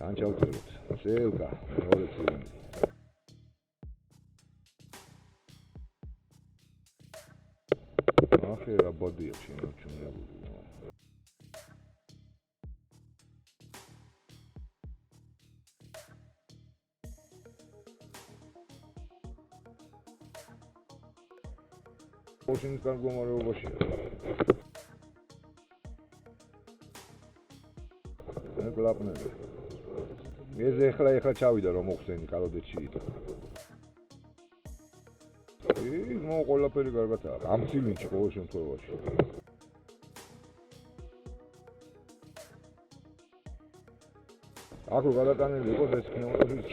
თან ჩავწეროთ. წელკა, მეორე წილი. ახე რა ბოდია შემოჩუნებული. ოშინის გამგომარეობაშია. კლაპნელი. მეზე ეხლა ჩავიდა რომ მოხსენი კალოდეთში იყო. ყველაფერი კარგადაა. ამ ცილინში ყოველ შემთხვევაში. აქ გადატანილი იყოს ეს პნევმატური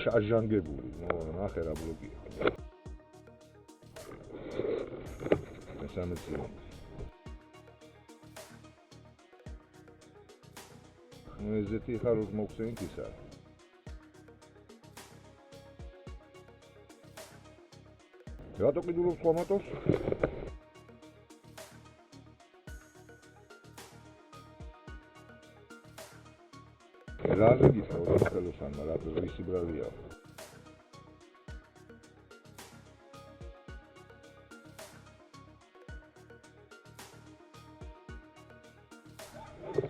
შარჟანგებული. ნახე რა ბლოკია. მესამე ცილინდრი. ezeti ხარ რომ მოხსენით ისა. რატო კიდულობს ხომატოს? რაზე გითხრა ხელოსანმა რა ვისი ბრავია.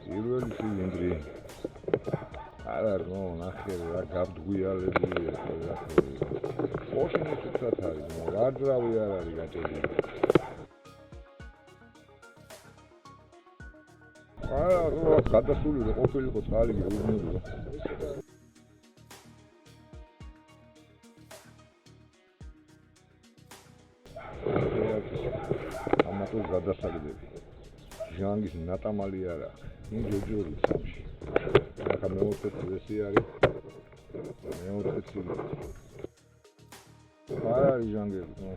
პირველი ცილინდრი. არა ნო ნახე რა გავდგვიალებულია რა. ოშინი ცუცად არის, რა ძრავი არ არის გაჭედილი. არა, გადასული რო ყოფილიყო წყალი გეუბნებოდა. ამათო გადასაგდები. ჟანგის ნატამალი არა. ჯოჯორი სამში. ახლა მეოთხე წესი არის. მეოთხე წელი. არა ჟანგები, ნო.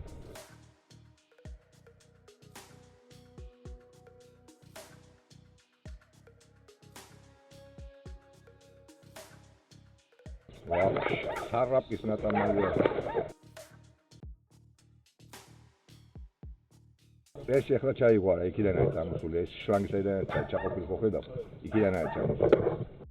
სარაპის ნატამალია. ეს ახლა ჩაიღვარა, იქიდან არის ამოსული, ეს შლანგისაიდან ჩაყოფილი ხო ხედავ? იქიდან არის ჩამოსული.